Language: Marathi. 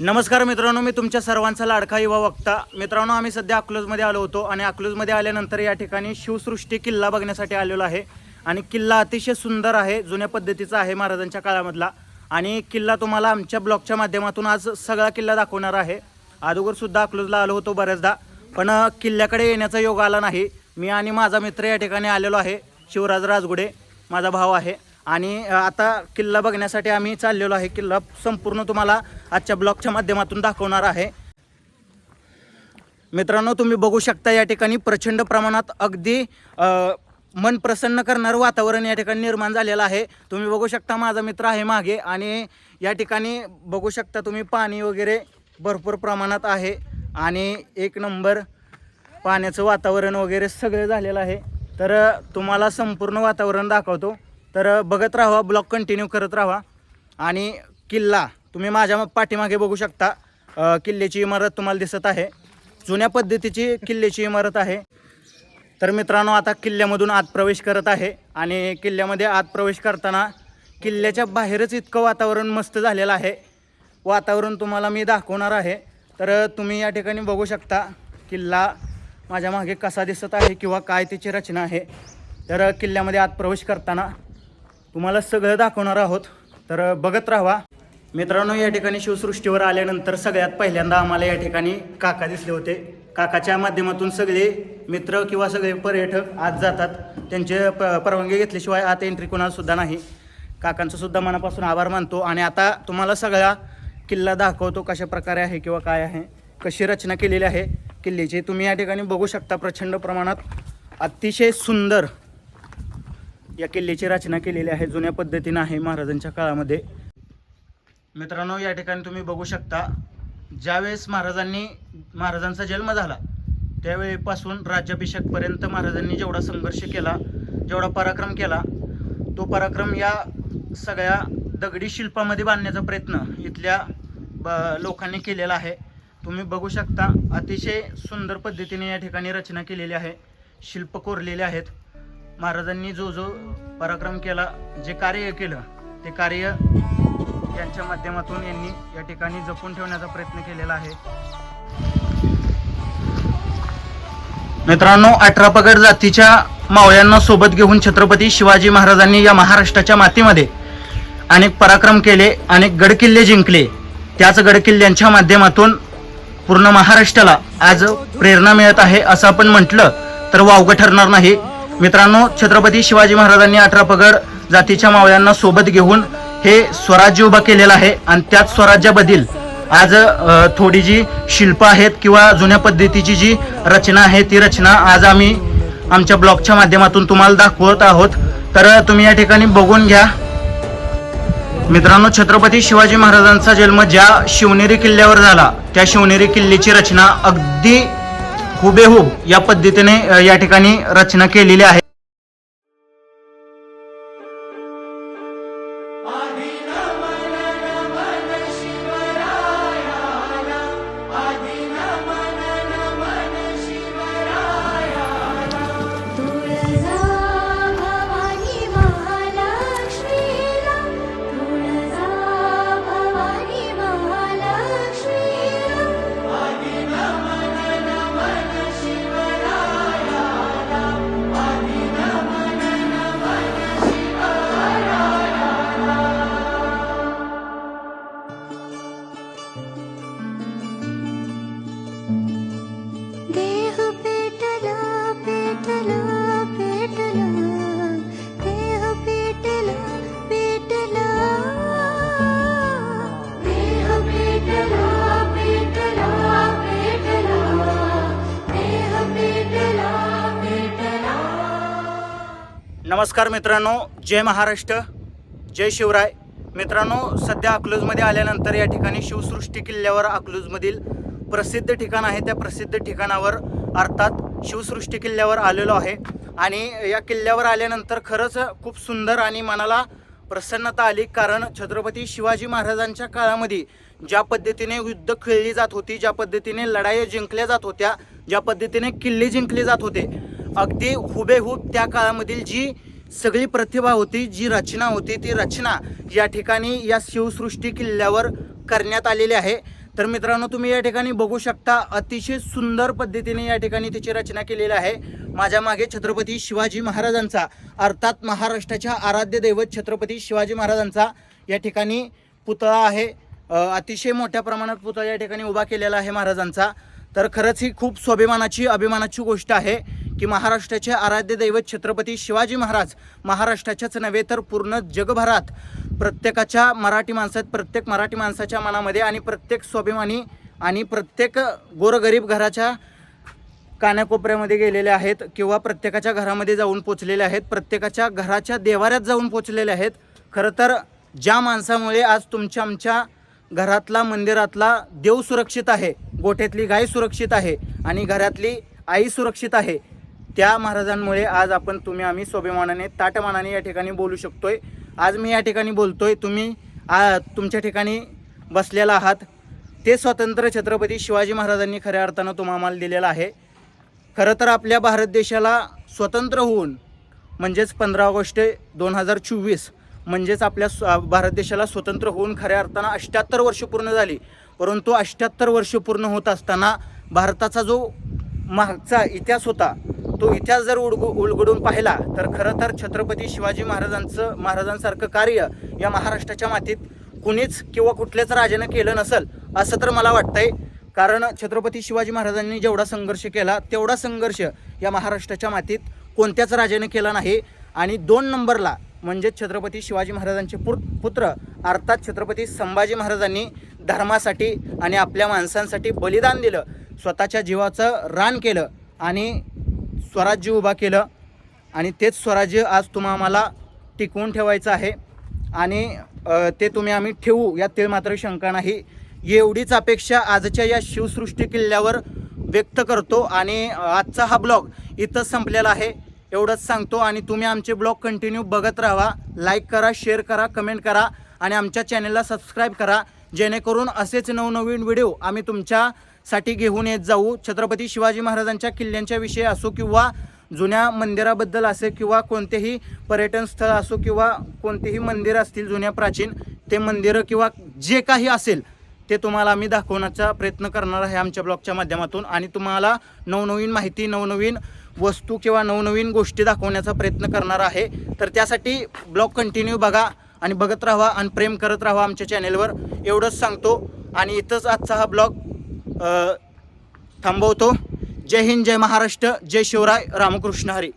नमस्कार मित्रांनो, मी तुमच्या सर्वांचा लाडका युवा वक्ता. मित्रांनो, आम्ही सध्या अकलूजमध्ये आलो होतो आणि अकलूजमध्ये आल्यानंतर या ठिकाणी शिवसृष्टी किल्ला बघण्यासाठी आलेलो आहे. आणि किल्ला अतिशय सुंदर आहे, जुन्या पद्धतीचा आहे महाराजांच्या काळामधला. आणि किल्ला तुम्हाला आमच्या ब्लॉगच्या माध्यमातून आज सगळा किल्ला दाखवणार आहे. अगोदरसुद्धा अकलूजला आलो होतो बऱ्याचदा, पण किल्ल्याकडे येण्याचा योग आला नाही. मी आणि माझा मित्र या ठिकाणी आलेलो आहे, शिवराज राजगुडे माझा भाव आहे. आणि आता किल्ला बघण्यासाठी आम्ही चाललेलो आहे. किल्ला संपूर्ण तुम्हाला आजच्या ब्लॉगच्या माध्यमातून दाखवणार आहे. मित्रांनो, तुम्ही बघू शकता या ठिकाणी प्रचंड प्रमाणात अगदी मन प्रसन्न करणारं वातावरण या ठिकाणी निर्माण झालेलं आहे. तुम्ही बघू शकता माझा मित्र आहे मागे, आणि या ठिकाणी बघू शकता तुम्ही पाणी वगैरे भरपूर प्रमाणात आहे आणि एक नंबर पाण्याचं वातावरण वगैरे सगळं झालेलं आहे. तर तुम्हाला संपूर्ण वातावरण दाखवतो, तर बघत राहा, ब्लॉग कंटिन्यू करत राहा. आणि किल्ला तुम्ही माझ्या पाठीमागे बघू शकता. किल्ल्याची इमारत तुम्हाला दिसत आहे, जुन्या पद्धतीची किल्ल्याची इमारत आहे. तर मित्रांनो, आता किल्ल्यामधून आत प्रवेश करत आहे. आणि किल्ल्यामध्ये आत प्रवेश करताना किल्ल्याच्या बाहेरच इतकं वातावरण मस्त झालेलं आहे. वातावरण तुम्हाला मी दाखवणार आहे. तर तुम्ही या ठिकाणी बघू शकता किल्ला माझ्या मागे कसा दिसत आहे किंवा काय त्याची रचना आहे. तर किल्ल्यामध्ये आत प्रवेश करताना तुम्हाला सगळं दाखवणार आहोत, तर बघत राहा. मित्रांनो, या ठिकाणी शिवसृष्टीवर आल्यानंतर सगळ्यात पहिल्यांदा आम्हाला या ठिकाणी काका दिसले होते. काकाच्या माध्यमातून सगळे मित्र किंवा सगळे पर्यटक आत जातात. त्यांचे परवानगी घेतल्याशिवाय आत एंट्री कोणालासुद्धा नाही. काकांचं सुद्धा मनापासून आभार मानतो. आणि आता तुम्हाला सगळा किल्ला दाखवतो, कशा प्रकारे आहे किंवा काय आहे, कशी रचना केलेली आहे किल्ल्याची. तुम्ही या ठिकाणी बघू शकता प्रचंड प्रमाणात अतिशय सुंदर या किल्ल्याची रचना केलेली आहे, जुन्या पद्धतीनं आहे महाराजांच्या काळामध्ये. मित्रांनो, या ठिकाणी तुम्ही बघू शकता ज्यावेळेस महाराजांचा जन्म झाला त्यावेळीपासून राज्याभिषेकपर्यंत महाराजांनी जेवढा संघर्ष केला, जेवढा पराक्रम केला, तो पराक्रम या सगळ्या दगडी शिल्पामध्ये बांधण्याचा प्रयत्न इथल्या लोकांनी केलेला आहे. तुम्ही बघू शकता अतिशय सुंदर पद्धतीने या ठिकाणी रचना केलेली आहे, शिल्प कोरलेले आहेत. महाराजांनी जो पराक्रम केला, जे कार्य केलं, ते कार्य यांच्या माध्यमातून यांनी या ठिकाणी जपून ठेवण्याचा प्रयत्न केलेला आहे. मित्रांनो, 18 पगड जातीच्या मावळ्यांना सोबत घेऊन छत्रपती शिवाजी महाराजांनी या महाराष्ट्राच्या मातीमध्ये अनेक पराक्रम केले, अनेक गडकिल्ले जिंकले. त्याच गडकिल्ल्यांच्या माध्यमातून पूर्ण महाराष्ट्राला आज प्रेरणा मिळत आहे असं आपण म्हटलं तर वावगं ठरणार नाही. मित्रांनो, छत्रपती शिवाजी महाराजांनी 18 पगड जातीच्या मावळ्यांना सोबत घेऊन हे स्वराज्य उभा केलेलं आहे. आणि त्याच स्वराज्याबद्दल आज थोडी जी शिल्प आहेत किंवा जुन्या पद्धतीची जी रचना आहे, ती रचना आज आम्ही आमच्या ब्लॉगच्या माध्यमातून तुम्हाला दाखवत आहोत. तर तुम्ही या ठिकाणी बघून घ्या. मित्रांनो, छत्रपती शिवाजी महाराजांचा जन्म ज्या शिवनेरी किल्ल्यावर झाला, त्या शिवनेरी किल्ल्याची रचना अगदी हुबेहूब या पद्धतीने या ठिकाणी रचना केलेली आहे. नमस्कार मित्रांनो, जय महाराष्ट्र, जय शिवराय. मित्रांनो, सध्या अकलूजमध्ये आल्यानंतर या ठिकाणी शिवसृष्टी किल्ल्यावर अकलूजमधील प्रसिद्ध ठिकाण आहे, त्या प्रसिद्ध ठिकाणावर अर्थात शिवसृष्टी किल्ल्यावर आलेलो आहे. आणि या किल्ल्यावर आल्यानंतर खरंच खूप सुंदर आणि मनाला प्रसन्नता आली. कारण छत्रपती शिवाजी महाराजांच्या काळामध्ये ज्या पद्धतीने युद्ध खेळली जात होती, ज्या पद्धतीने लढाई जिंकल्या जात होत्या, ज्या पद्धतीने किल्ले जिंकले जात होते, अगदी हुबेहूब त्या काळामधील जी सगळी प्रतिभा होती, जी रचना होती, ती रचना या ठिकाणी या शिवसृष्टी किल्ल्यावर करण्यात आलेली आहे. तर मित्रांनो, तुम्ही या ठिकाणी बघू शकता अतिशय सुंदर पद्धतीने या ठिकाणी त्याची रचना केलेली आहे। माझ्या मागे छत्रपती शिवाजी महाराजांचा अर्थात महाराष्ट्राच्या आराध्य दैवत छत्रपती शिवाजी महाराजांचा या ठिकाणी पुतळा आहे। अतिशय मोठ्या प्रमाणात पुतळा या ठिकाणी उभा केलेला आहे महाराजांचा। तर खरंच ही खूप स्वाभिमानाची अभिमानाची गोष्ट आहे की महाराष्ट्राचे आराध्य दैवत छत्रपती शिवाजी महाराज महाराष्ट्राच्याच नव्हे तर पूर्ण जगभरात प्रत्येक मराठी माणसाच्या मनामध्ये आणि प्रत्येक स्वाभिमानी आणि प्रत्येक गोरगरीब घराच्या कानाकोपऱ्यामध्ये गेलेले आहेत किंवा प्रत्येकाच्या घरामध्ये जाऊन पोचलेले आहेत, प्रत्येकाच्या घराच्या देवाऱ्यात जाऊन पोचलेले आहेत। खरं तर ज्या माणसामुळे आज तुमच्या आमच्या घरातला मंदिरातला देव सुरक्षित आहे, गोठ्यातली गाय सुरक्षित आहे आणि घरातली आई सुरक्षित आहे, त्या महाराजांमुळे आज आम्ही स्वाभिमानाने ताटमानाने या ठिकाणी बोलू शकतोय। आज मी या ठिकाणी बोलतोय, तुम्ही तुमच्या ठिकाणी बसलेला आहात, ते स्वातंत्र्य छत्रपती शिवाजी महाराजांनी खऱ्या अर्थानं तुम्हाला दिलेलं आहे। खरं तर आपल्या भारत देशाला स्वतंत्र होऊन म्हणजेच 15 ऑगस्ट 2024 म्हणजेच आपल्या भारत देशाला स्वतंत्र होऊन खऱ्या अर्थानं 78 वर्ष पूर्ण झाली। परंतु 78 वर्ष पूर्ण होत असताना भारताचा जो मागचा इतिहास होता तो इतिहास जर उलगडून पाहिला तर खरं तर छत्रपती शिवाजी महाराजांसारखं कार्य या महाराष्ट्राच्या मातीत कुणीच किंवा कुठल्याच राजानं केलं नसेल असं तर मला वाटतंय। कारण छत्रपती शिवाजी महाराजांनी जेवढा संघर्ष केला तेवढा संघर्ष या महाराष्ट्राच्या मातीत कोणत्याच राजाने केला नाही। आणि 2 नंबरला म्हणजे छत्रपती शिवाजी महाराजांचे पुत्र अर्थात छत्रपती संभाजी महाराजांनी धर्मासाठी आणि आपल्या माणसांसाठी बलिदान दिलं, स्वतःच्या जीवाचं रान केलं आणि स्वराज्य उभा केलं। आणि तेच स्वराज्य आज आम्हाला टिकवून ठेवायचं आहे आणि ते आम्ही ठेवू यात मात्र शंका नाही। एवढीच अपेक्षा आजच्या या शिवसृष्टी किल्ल्यावर व्यक्त करतो आणि आजचा हा ब्लॉग इथंच संपलेला आहे एवढंच सांगतो। आणि तुम्ही आमचे ब्लॉग कंटिन्यू बघत राहा, लाईक करा, शेअर करा, कमेंट करा आणि आमच्या चॅनलला सबस्क्राईब करा, जेणेकरून असेच नवनवीन व्हिडिओ आम्ही तुमच्यासाठी घेऊन येत जाऊ। छत्रपती शिवाजी महाराजांच्या किल्ल्यांच्या विषयी असो किंवा जुन्या मंदिराबद्दल असे किंवा कोणतेही पर्यटन स्थळ असो किंवा कोणतेही मंदिर असतील जुन्या प्राचीन, ते मंदिरं किंवा जे काही असेल ते तुम्हाला आम्ही दाखवण्याचा प्रयत्न करणार आहे आमच्या ब्लॉगच्या माध्यमातून। आणि तुम्हाला नवनवीन माहिती, नवनवीन वस्तू किंवा नवनवीन गोष्टी दाखवण्याचा प्रयत्न करणार आहे। तर त्यासाठी ब्लॉग कंटिन्यू बघा आणि बघत राहा आणि प्रेम करत राहा आमच्या चॅनेलवर, एवढंच सांगतो। आणि इथंच आजचा हा ब्लॉग थांबवतो। जय हिंद, जय महाराष्ट्र, जय शिवराय, रामकृष्ण हरी।